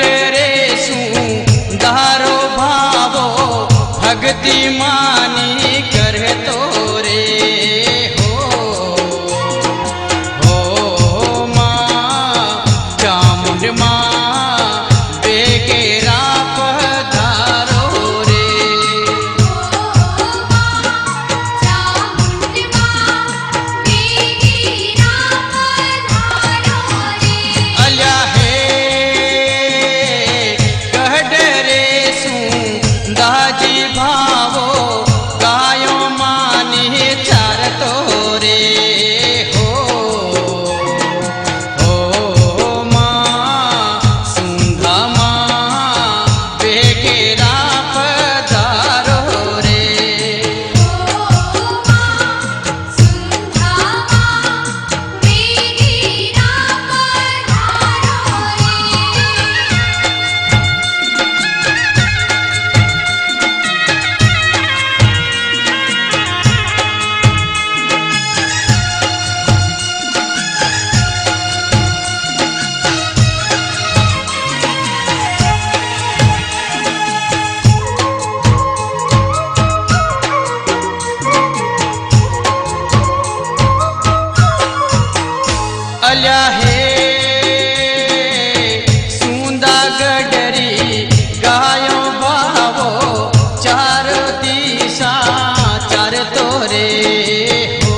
गडरे सुंदरो भावो भक्ति मानी करतो रे हो मां चामुंड मां बेगेरा पधारो रे चामुंड मां बेगेरा पधारो रे अल्या हे गडरे सुंदाजी भावो गायो मानी चारतो रे हो मां सुंदा मां बेगेरा पधारो रे सुंधा मां बेगेरा पधारो रे अल्या हे सुंदा गडरी गायो भावो चार दिशा चारतो रे हो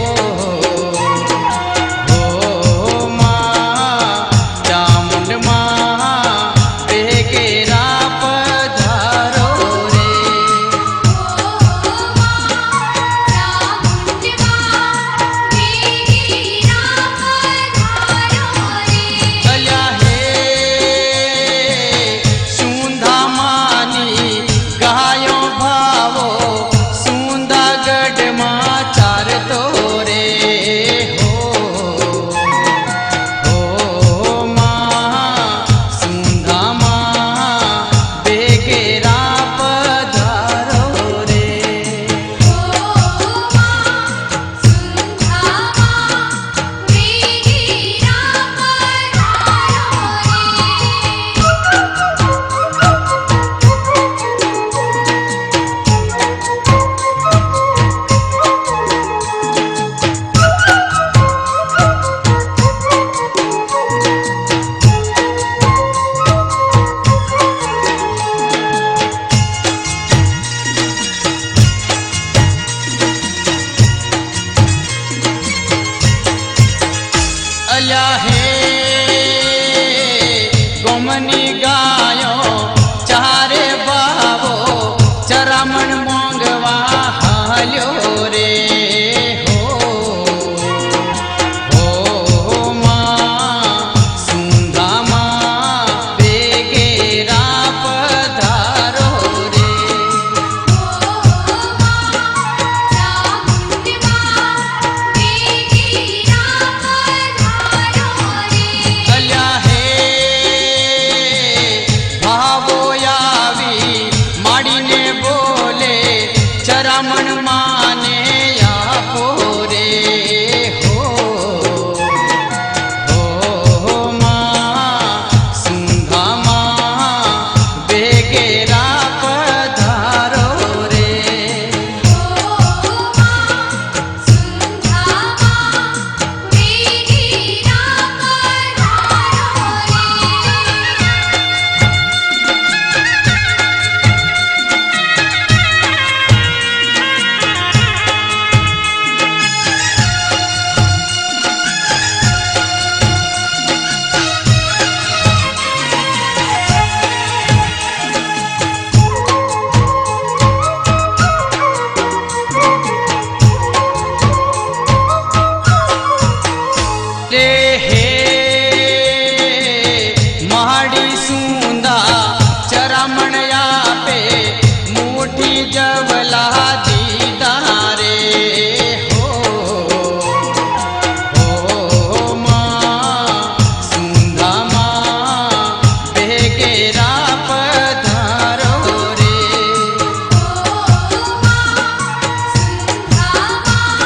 मां चामुंड मां बेगेरा पधारो रे चामुंड मां बेगेरा पधारो रे अल्या हे सुंदा मानी गायो भावो सुंदा गढ़ मां चारतो रे हो मां सुंदा मां बेगेरा पधारो रे सुंधा मां बेगेरा पधारो अल्या हे गोमनी गायो चारे बावो चरामण मोंगवा हाल्यो रे हो मां सुंदा मां बेगेरा पधारो रे चामुंड मां बेगेरा पधारो रे अल्या हे भावो यावी माडीने बोले चरामण माने आपो रे हो मां सुंदा मां बेगेरा पधारो रे सुंधा मां बेगेरा पधारो रे ले हे माड़ी सुंदा चरामण पे मुठी जवला दीदारे हो मां सुंदा मां बेगेरा पधारो रे सुंधा मां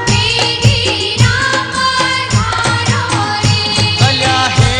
बेगेरा पधारो रे अल्या हे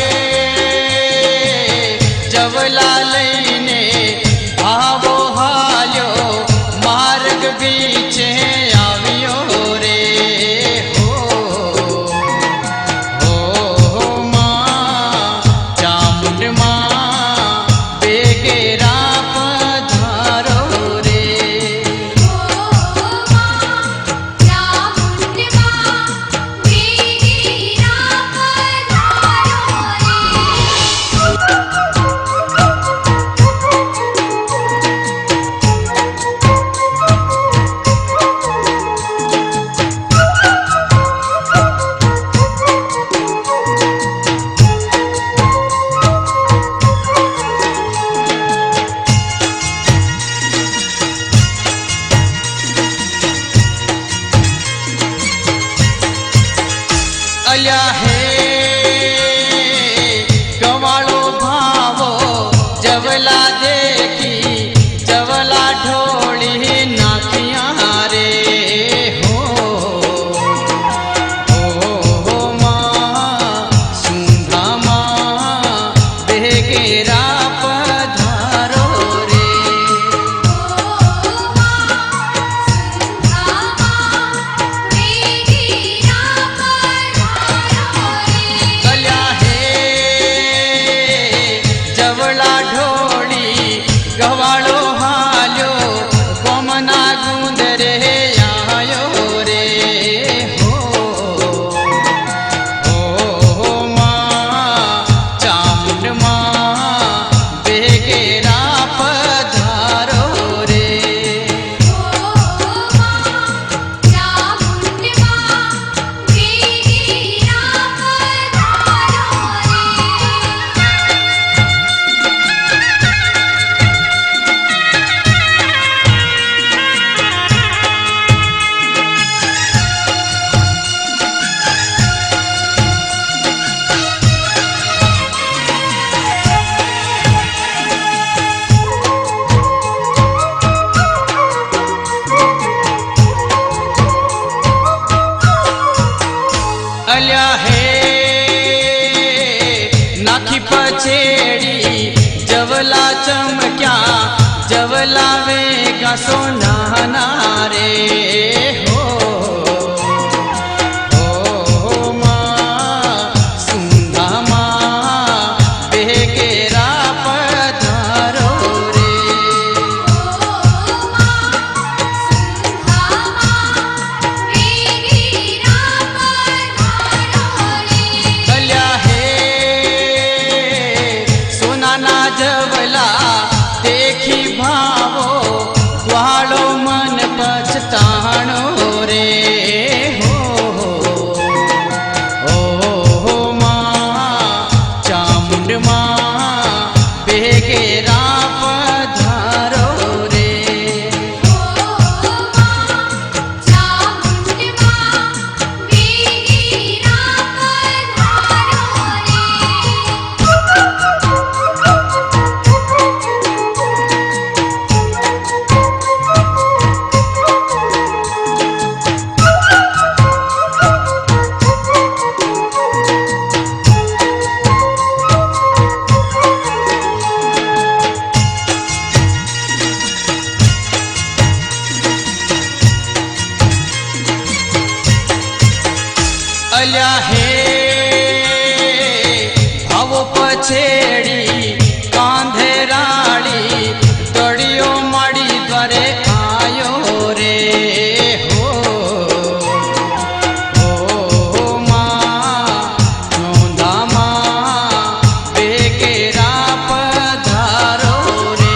चमक्या जवला वेगा सोनाना रे हो માં સુંધામાં બેગેરા પધારો રે કલ્યા હે સોનાના જવલા દેખી ભાવો ગ્વાળો મન પછતાણો રે હો માં ચામુંડમાં બેગેરા પધારો રે અલ્યા હે ભાવો પછેડી કાંધે રાડી દડિયો માડી દ્વારે આયો રે હો માં નોંધામાં બેગેરા પધારો રે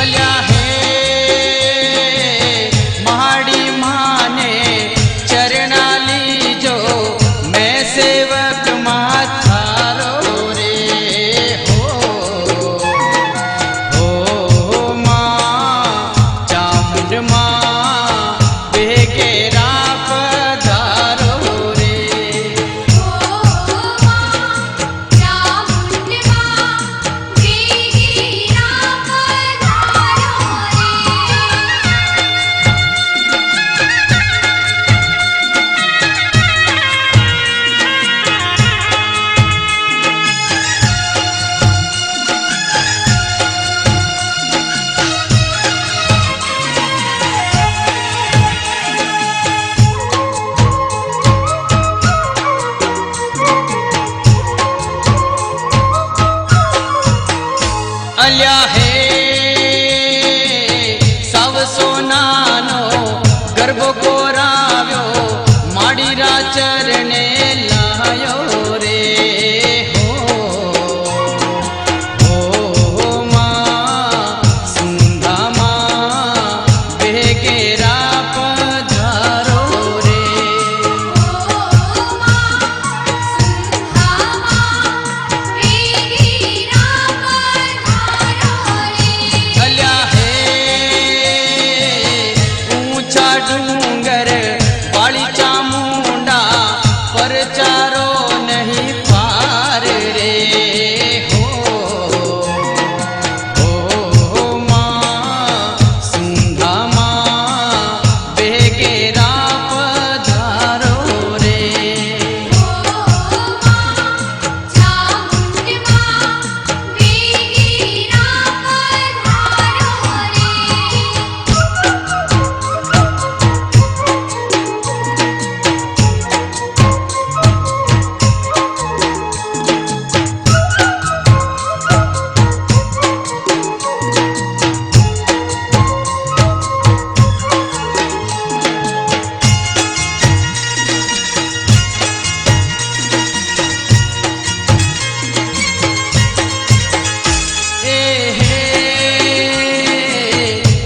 અલ્યા હે મહાડી માને ચરણા લીજો મેં સેવક માથારો રે હો માં ચામુંડમાં બેગેરા પધારો રે અલ્યા હે સવ સોનાનો ગર્ભ કોરાવ્યો માડીરા ચરણે લાયો રે હો માં સુંધામાં બેગેરા પધારો રે અલ્યા હે ઊંચા ડુંગર વાળી ચામુંડા પરચારો નહીં પાર રે હો માં સુંધામાં બેગેરા પધારો રે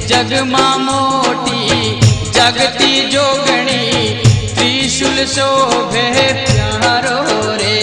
જગમાં મોટી જગતી જોગણી ત્રિશુલ શોભે પ્યારો રે